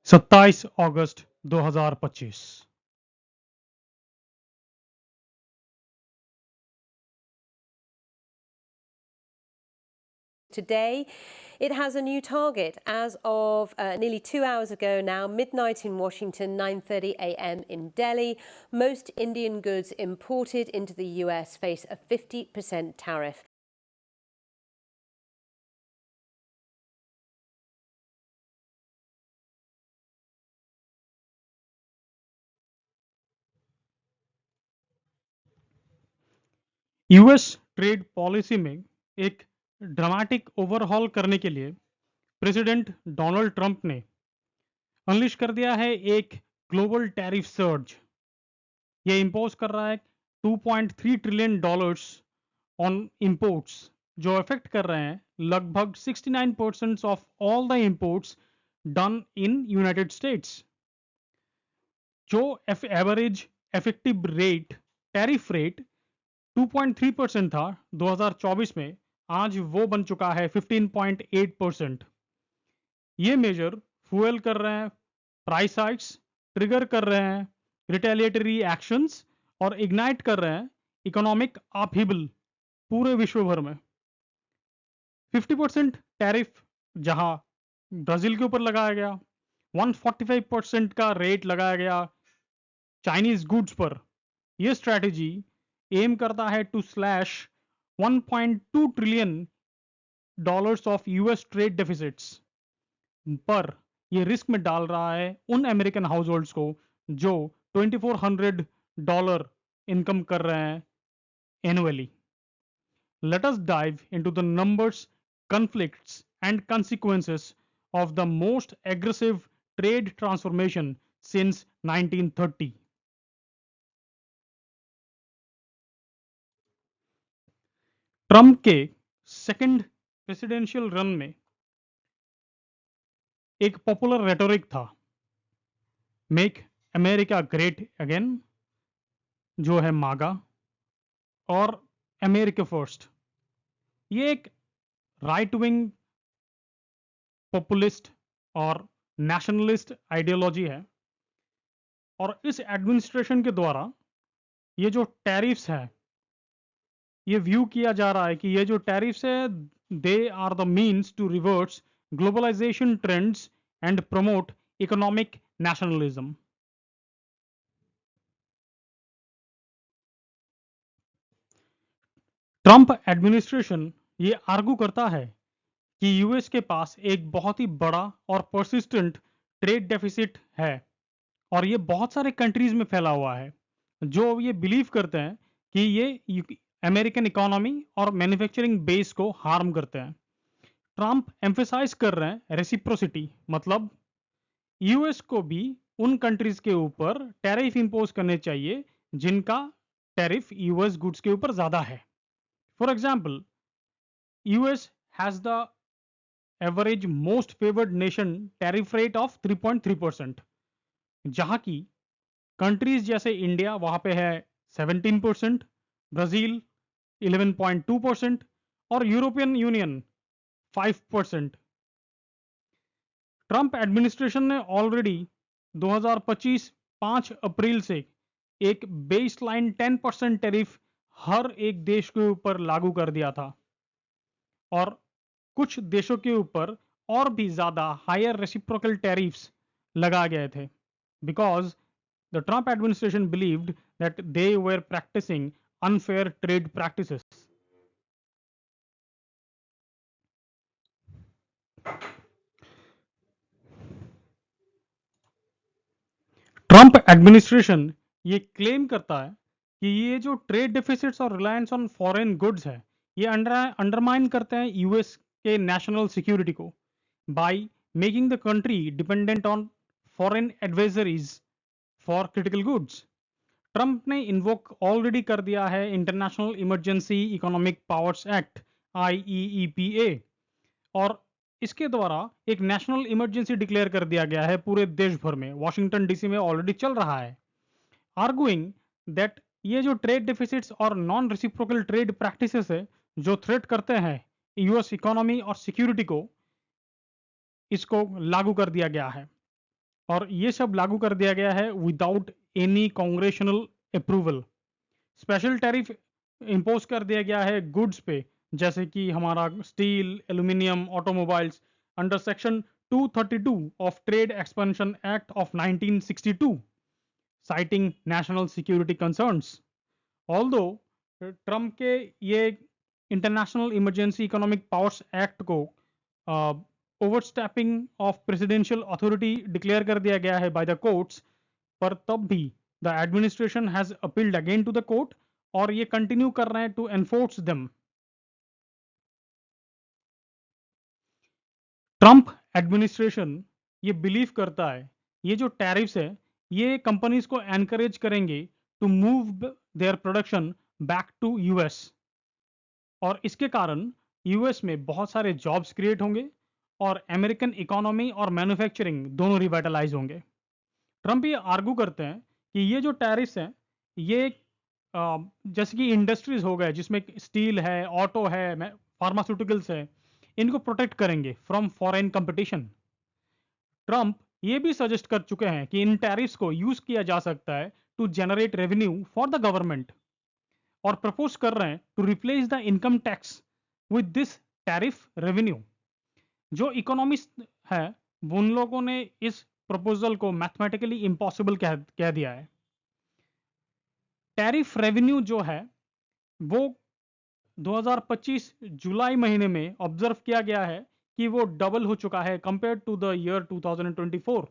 27 August 2025। Today, it has a new target as of nearly 2 hours ago now, midnight in Washington, 9:30 a.m. in Delhi. Most Indian goods imported into the US face a 50% tariff. US trade policy में एक dramatic overhaul करने के लिए president Donald Trump ने unleash कर दिया है एक ग्लोबल टैरिफ सर्ज। ये इंपोज कर रहा है 2.3 ट्रिलियन डॉलर्स ऑन इंपोर्ट्स, जो अफेक्ट कर रहे हैं लगभग 69% of all the imports done in United States. जो average effective rate tariff rate 2.3% था 2024 में, आज वो बन चुका है 15.8%। ये मेजर फ्यूल कर रहे हैं प्राइस हाइक्स, ट्रिगर कर रहे हैं रिटेलिएटरी एक्शंस और इग्नाइट कर रहे हैं इकोनॉमिक अपहीवल पूरे विश्व भर में। 50% टैरिफ जहां ब्राजील के ऊपर लगाया गया, 145% का रेट लगाया गया चाइनीज गुड्स पर। यह स्ट्रैटेजी एम करता है to slash 1.2 trillion dollars of US trade deficits, पर यह रिस्क में डाल रहा है उन अमेरिकन हाउस होल्ड्स को जो $2400 इनकम कर रहे हैं annually. Let us dive into the numbers, conflicts, and consequences of the most aggressive trade transformation since 1930. Trump के सेकंड प्रेसिडेंशियल रन में एक पॉपुलर रेटोरिक था, मेक अमेरिका ग्रेट अगेन, जो है मागा, और अमेरिका फर्स्ट। ये एक राइट विंग पॉपुलिस्ट और नेशनलिस्ट आइडियोलॉजी है, और इस एडमिनिस्ट्रेशन के द्वारा ये जो टैरिफ्स है, ये व्यू किया जा रहा है कि ये जो टैरिफ्स है they are the means to reverse globalisation trends and promote economic nationalism. Trump administration ये आर्गू करता है कि यूएस के पास एक बहुत ही बड़ा और परसिस्टेंट ट्रेड डेफिसिट है, और ये बहुत सारे कंट्रीज में फैला हुआ है जो ये बिलीव करते हैं कि ये अमेरिकन इकोनॉमी और मैन्युफैक्चरिंग बेस को हार्म करते हैं। ट्रंप एम्फेसाइज कर रहे हैं रेसिप्रोसिटी, मतलब यूएस को भी उन कंट्रीज के ऊपर टैरिफ इंपोज करने चाहिए जिनका टैरिफ यूएस गुड्स के ऊपर ज्यादा है। For example, US has the average most favoured nation tariff rate of 3.3%, जहां की कंट्रीज जैसे इंडिया वहां पे है 17%, ब्राजील 11.2% और यूरोपियन यूनियन 5%। ट्रंप एडमिनिस्ट्रेशन ने ऑलरेडी 2025 5 अप्रैल से एक बेसलाइन 10% टैरिफ हर एक देश के ऊपर लागू कर दिया था, और कुछ देशों के ऊपर और भी ज्यादा हायर रेसिप्रोकल टैरिफ्स लगाए गए थे, because the Trump administration believed that they were practicing unfair trade practices. Trump administration ये क्लेम करता है कि ये जो ट्रेड डेफिसिट्स और रिलायंस ऑन फॉरेन गुड्स है, ये अंडरमाइन करते हैं यूएस के नेशनल सिक्योरिटी को by making the country dependent on foreign advisories for critical goods. Trump ने इन्वोक ऑलरेडी कर दिया है international emergency economic powers act IEEPA, और इसके द्वारा एक नेशनल इमरजेंसी डिक्लेयर कर दिया गया है पूरे देश भर में। वॉशिंगटन डीसी में ऑलरेडी चल रहा है, आर्गुइंग दैट ये जो ट्रेड डेफिसिट्स और नॉन रेसिप्रोकल ट्रेड प्रैक्टिसेस है जो थ्रेट करते हैं यूएस इकोनॉमी और सिक्योरिटी को, इसको लागू कर दिया गया है। और ये सब लागू कर दिया गया है without any congressional approval. Special tariff impose कर दिया गया है गुड्स पे, जैसे कि हमारा steel, aluminium, automobiles, under section 232 of trade expansion act of 1962, citing national security concerns. Although Trump के ये international emergency economic powers act को overstepping of presidential authority declare कर दिया गया है बाय द कोर्ट्स, पर तब भी the administration has appealed again to the court और ये कंटिन्यू कर रहे हैं to enforce them. Trump administration ये बिलीव करता है ये जो टैरिफ्स है ये कंपनीज को एनकरेज करेंगे to move their production back to US, और इसके कारण यूएस में बहुत सारे जॉब्स क्रिएट होंगे और अमेरिकन इकोनॉमी और मैन्युफैक्चरिंग दोनों रिवाइटलाइज होंगे। ट्रम्प ये आर्गू करते हैं कि ये जो टैरिफ्स हैं ये जैसे कि इंडस्ट्रीज हो गए जिसमें स्टील है, ऑटो है, फार्मास्यूटिकल्स है, इनको प्रोटेक्ट करेंगे फ्रॉम फॉरेन कंपटीशन। ट्रम्प ये भी सजेस्ट कर चुके हैं कि इन टैरिफ्स को यूज किया जा सकता है to generate revenue for the government, और प्रपोज कर रहे हैं to replace the income tax with this tariff revenue. जो इकोनॉमिस्ट है उन लोगों ने इस प्रपोजल को मैथमेटिकली इम्पॉसिबल कह दिया है। टैरिफ रेवेन्यू जो है वो 2025 जुलाई महीने में ऑब्जर्व किया गया है कि वो डबल हो चुका है कंपेयर टू द ईयर 2024,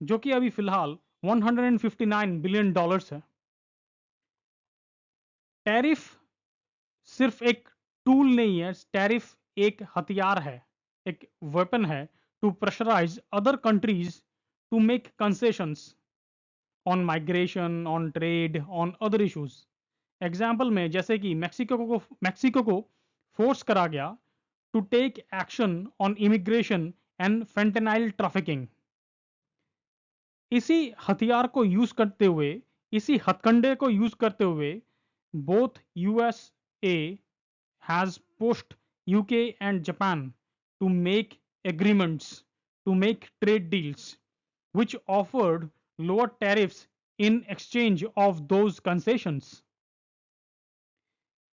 जो कि अभी फिलहाल 159 बिलियन डॉलर्स है। टैरिफ सिर्फ एक टूल नहीं है, टैरिफ एक हथियार है, एक वेपन है to pressurise other countries to make concessions on migration, on trade, on other issues. Example में जैसे कि मैक्सिको को फोर्स करा गया to take action on immigration and fentanyl trafficking. इसी हथियार को यूज करते हुए, इसी हथकंडे को यूज करते हुए both USA has pushed UK and Japan to make agreements, to make trade deals, which offered lower tariffs in exchange of those concessions.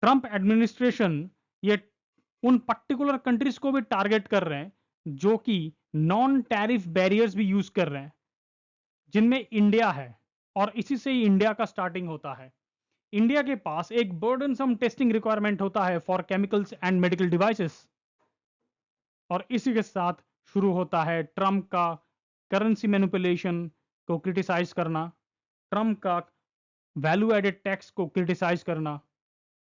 Trump administration ये उन पर्टिकुलर कंट्रीज को भी टारगेट कर रहे हैं जो कि नॉन टैरिफ बैरियर्स भी यूज कर रहे हैं, जिनमें इंडिया है, और इसी से ही इंडिया का स्टार्टिंग होता है। इंडिया के पास एक बर्डनसम टेस्टिंग रिक्वायरमेंट होता है for chemicals and medical devices, और इसी के साथ शुरू होता है ट्रम्प का करेंसी मैनिपुलेशन को क्रिटिसाइज करना, ट्रम्प का वैल्यू एडेड टैक्स को क्रिटिसाइज करना,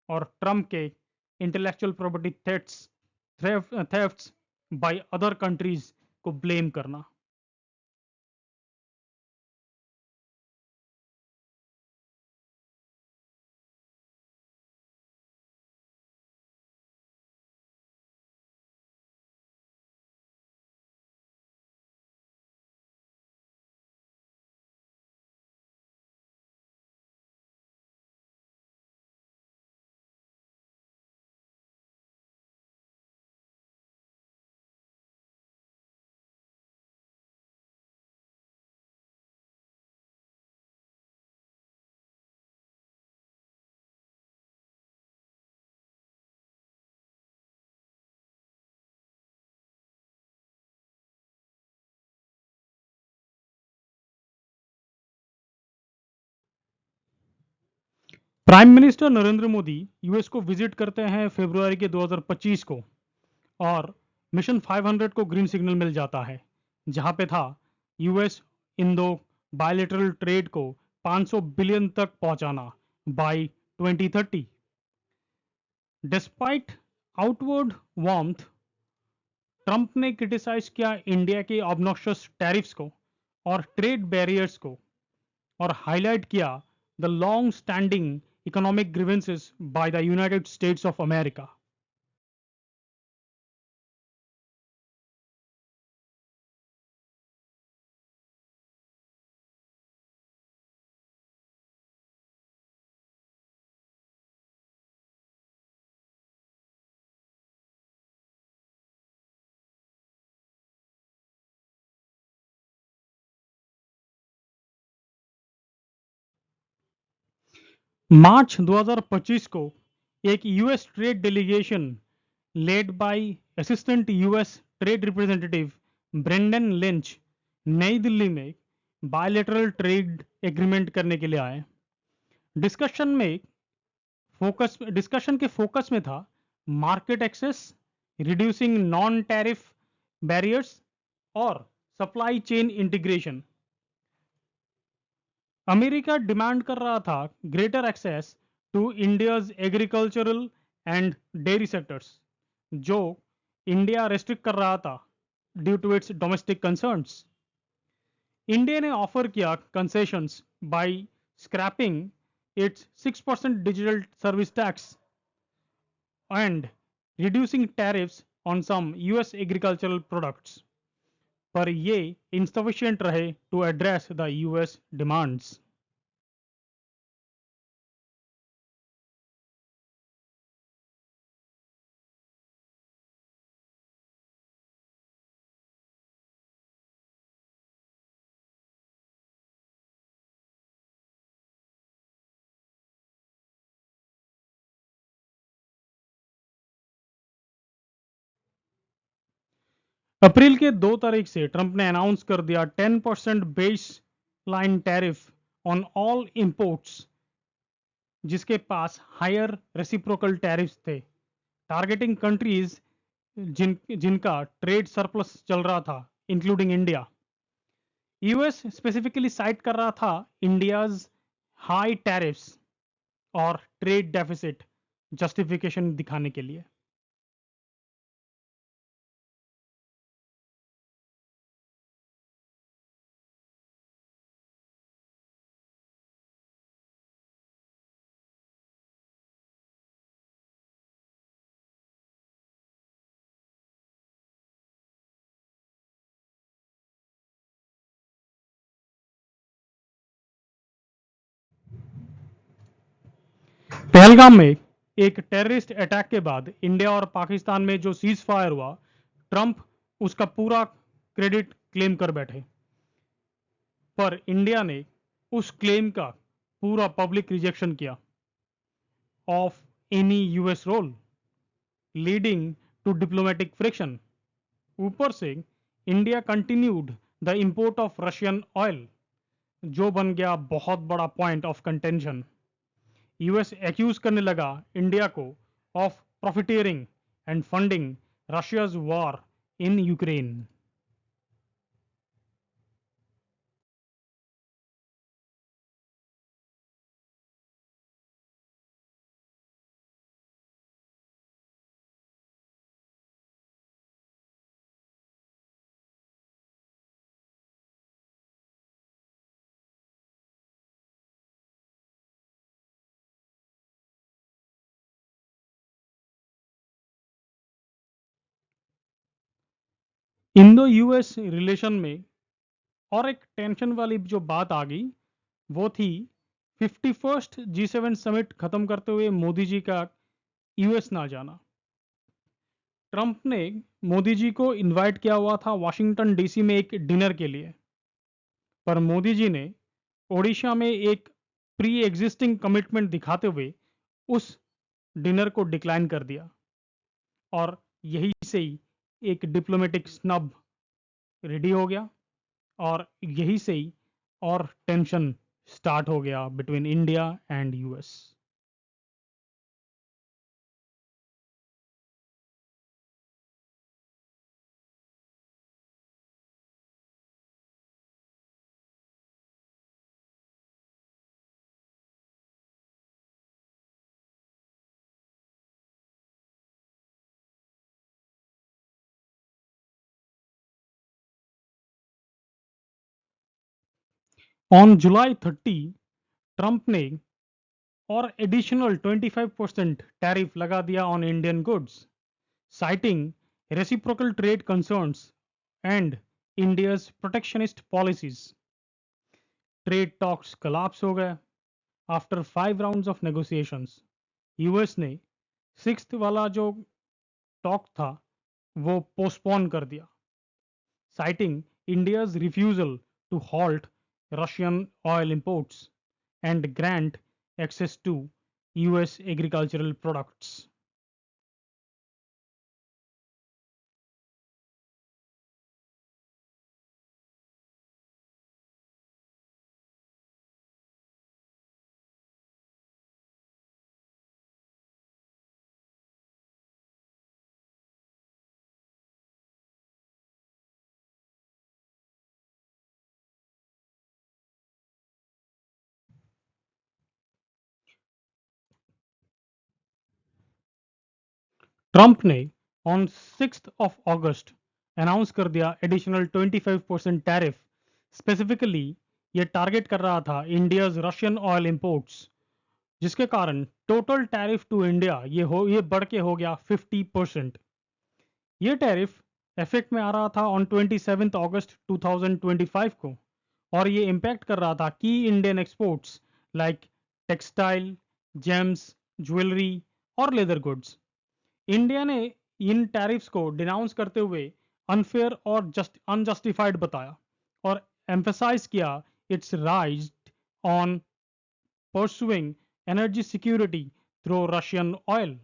और ट्रम्प के intellectual property thefts by other countries को ब्लेम करना। Prime minister Narendra Modi US को विजिट करते हैं फरवरी के 2025 को, और मिशन 500 को ग्रीन सिग्नल मिल जाता है, जहां पे था यूएस इंडो बायलेटरल ट्रेड को 500 बिलियन तक पहुंचाना by 2030। Despite outward warmth, Trump ने क्रिटिसाइज किया इंडिया के ऑब्नॉक्शियस टैरिफ्स को और ट्रेड बैरियर्स को, और हाईलाइट किया the long standing economic grievances by the United States of America. March 2025 को एक US trade delegation led by assistant US trade representative Brendan Lynch New Delhi में बायलैटरल ट्रेड एग्रीमेंट करने के लिए आए। डिस्कशन के फोकस में था market access, reducing non tariff barriers और supply chain integration. America demand कर रहा था greater access to India's agricultural and dairy sectors, जो इंडिया रेस्ट्रिक्ट कर रहा था due to its domestic concerns. India ने ऑफर किया concessions by scrapping its 6% digital service tax and reducing tariffs on some US agricultural products, पर ये insufficient रहे to address the US demands. अप्रैल के 2 तारीख से ट्रंप ने अनाउंस कर दिया 10% base line tariff on all imports, जिसके पास हायर रेसिप्रोकल टैरिफ्स थे, टारगेटिंग कंट्रीज जिनका ट्रेड सरप्लस चल रहा था, including India. US specifically site कर रहा था इंडियाज हाई टैरिफ्स और ट्रेड डेफिसिट जस्टिफिकेशन दिखाने के लिए। पहलगाम में एक टेररिस्ट अटैक के बाद इंडिया और पाकिस्तान में जो सीज फायर हुआ, ट्रंप उसका पूरा क्रेडिट क्लेम कर बैठे, पर इंडिया ने उस क्लेम का पूरा पब्लिक रिजेक्शन किया of any US role, leading to diplomatic friction. ऊपर से India continued the import of Russian oil, जो बन गया बहुत बड़ा point of contention. US accuse करने लगा इंडिया को of profiteering and funding Russia's war in Ukraine. Indo US relation में और एक टेंशन वाली जो बात आ गई, वो थी 51st G7 समिट खत्म करते हुए मोदी जी का यूएस ना जाना। ट्रंप ने मोदी जी को इनवाइट किया हुआ था वॉशिंगटन डीसी में एक डिनर के लिए, पर मोदी जी ने ओडिशा में एक प्री एग्जिस्टिंग कमिटमेंट दिखाते हुए उस डिनर को डिक्लाइन कर दिया, और यही से ही एक डिप्लोमेटिक स्नब रेडी हो गया, और यही से ही और टेंशन स्टार्ट हो गया between India and US. On July 30, Trump ने और एडिशनल 25% टैरिफ लगा दिया on Indian goods, citing reciprocal trade concerns and India's protectionist policies. Trade talks collapse हो गए after 5 rounds of negotiations. US ने 6th वाला जो टॉक था वो पोस्टपोन कर दिया, citing India's refusal to halt Russian oil imports and grant access to US agricultural products. Trump ने on 6th of August announce कर दिया एडिशनल 25% टैरिफ। स्पेसिफिकली ये टारगेट कर रहा था इंडियाज रशियन ऑयल इंपोर्ट्स, जिसके कारण टोटल टैरिफ टू इंडिया ये बढ़ के हो गया 50%। ये टैरिफ इफेक्ट में आ रहा था ऑन 27 अगस्त 2025 को, और ये इम्पैक्ट कर रहा था की Indian exports like textile, James, jewellery और लेदर गुड्स। इंडिया ने इन टैरिफ्स को डिनाउंस करते हुए अनफेयर और अनजस्टिफाइड बताया और एम्फेसाइज किया its rise on pursuing energy security through Russian oil.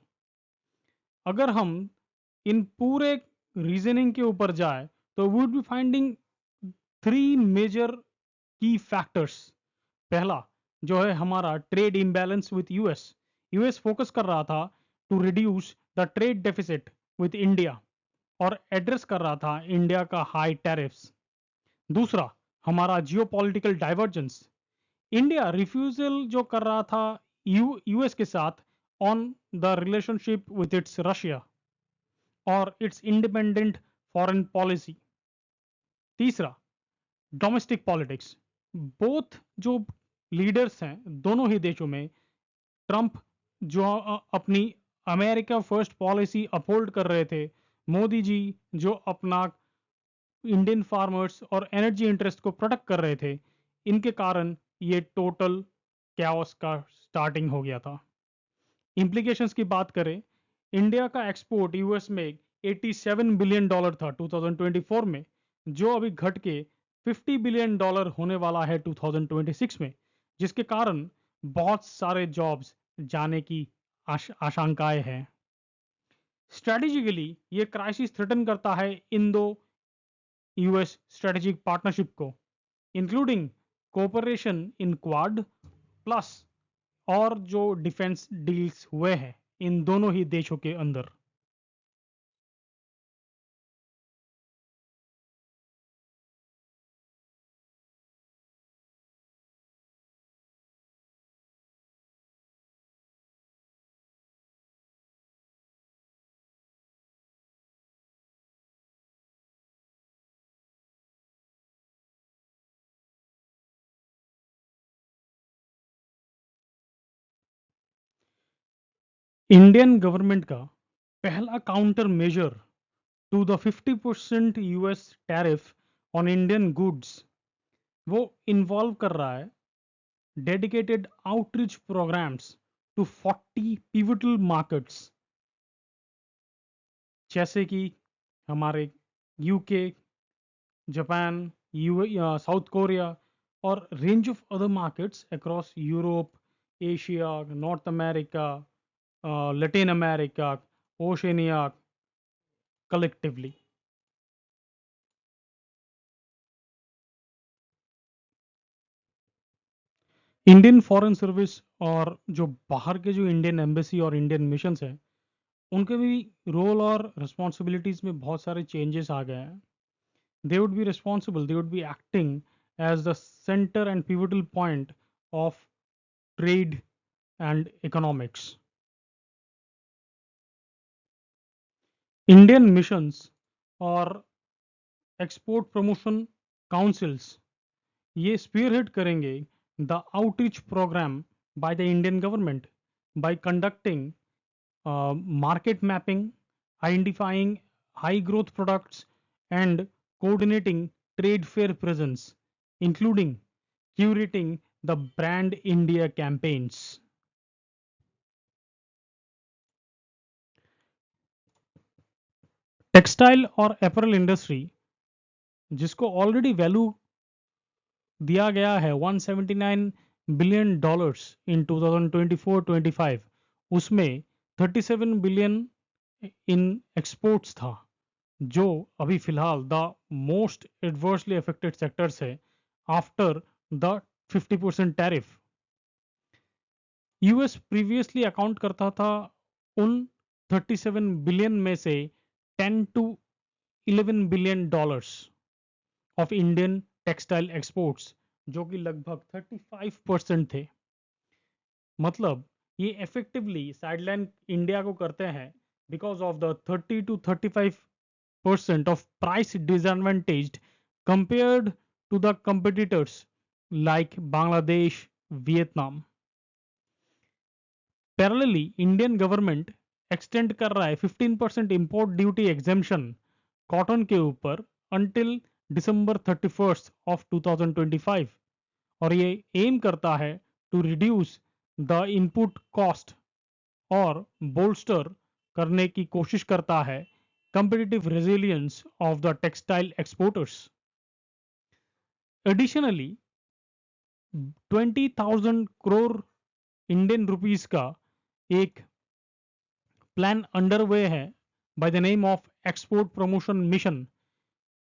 अगर हम इन पूरे रीजनिंग के ऊपर जाए तो would be finding 3 major key factors. पहला जो है हमारा trade imbalance with US. US focus कर रहा था to reduce the trade deficit with India और एड्रेस कर रहा था इंडिया का हाई टैरिफ्स। दूसरा हमारा जियोपॉलिटिकल डाइवर्जेंस। इंडिया रिफ्यूजल जो कर रहा था यूएस के साथ on the relationship with its Russia और इट्स इंडिपेंडेंट फॉरेन पॉलिसी। तीसरा डोमेस्टिक पॉलिटिक्स। बोथ जो लीडर्स हैं दोनों ही देशों में, ट्रंप जो अपनी अमेरिका फर्स्ट पॉलिसी अपहोल्ड कर रहे थे, मोदी जी जो अपना इंडियन फार्मर्स और एनर्जी इंटरेस्ट को प्रोटेक्ट कर रहे थे, इनके कारण ये टोटल कैओस का स्टार्टिंग हो गया था। इम्प्लीकेशंस की बात करें, इंडिया का एक्सपोर्ट यूएस में $87 बिलियन था 2024 में, जो अभी घट के $50 बिलियन होने वाला है 2026 में, जिसके कारण बहुत सारे जॉब्स जाने की आशंकाएं हैं। स्ट्रेटेजिकली ये क्राइसिस थ्रेटन करता है इंडो यूएस स्ट्रेटेजिक पार्टनरशिप को, इंक्लूडिंग कोऑपरेशन इन क्वाड प्लस और जो डिफेंस डील्स हुए हैं इन दोनों ही देशों के अंदर। इंडियन गवर्नमेंट का पहला counter measure to the 50% US tariff on Indian goods वो इन्वॉल्व कर रहा है dedicated outreach programmes to 40 pivotal markets, जैसे कि हमारे यूके, जापान, साउथ कोरिया और range of other markets across Europe, Asia, North America, Latin America, Oceania collectively. Indian foreign service और जो बाहर के जो इंडियन एम्बेसी और इंडियन मिशंस हैं उनके भी रोल और रिस्पॉन्सिबिलिटीज में बहुत सारे चेंजेस आ गए हैं। They would be responsible, they would be acting as the center and pivotal point of trade and economics. Indian missions और export promotion councils ये spearhead करेंगे the outreach program by the Indian government by conducting market mapping, identifying high growth products and coordinating trade fair presence, including curating the Brand India campaigns. Textile और apparel industry जिसको already value दिया गया है 179 billion dollars in 2024-25, उसमें 37 billion in exports था, जो अभी फिलहाल the most adversely affected sectors है after the 50% tariff. US previously account करता था उन 37 बिलियन में से 10 to 11 billion dollars of Indian textile exports, जो कि लगभग 35% थे। मतलब ये इफेक्टिवली साइडलाइन इंडिया को करते हैं because of the 30 to 35% of price disadvantaged compared to the competitors like Bangladesh, Vietnam. Parallelly, Indian government extend कर रहा है 15% इंपोर्ट ड्यूटी एग्जेम्पशन कॉटन के ऊपर अंटिल दिसंबर 31 ऑफ 2025, और ये एम करता है to reduce the input cost और बोल्स्टर करने की कोशिश करता है competitive resilience of the textile exporters. Additionally, 20,000 crore Indian rupees का एक प्लान अंडरवे है by the name of export promotion mission,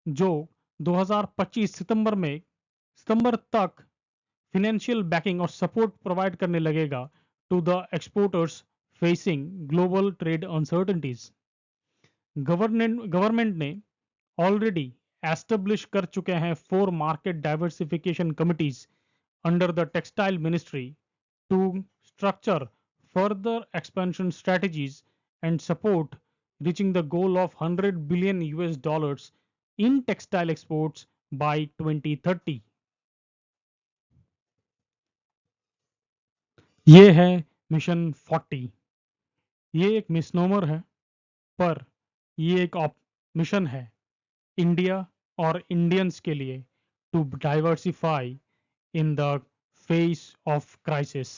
जो 2025 सितंबर तक फिनेंशियल बैकिंग और सपोर्ट प्रोवाइड करने लगेगा to the exporters facing global trade uncertainties. Government ने ऑलरेडी एस्टेब्लिश कर चुके हैं 4 market diversification committees under the textile ministry to structure further expansion strategies and support reaching the goal of 100 billion US dollars in textile exports by 2030। ये है mission 40। ये एक misnomer है, पर ये एक मिशन है इंडिया और इंडियंस के लिए to diversify in the face of crisis.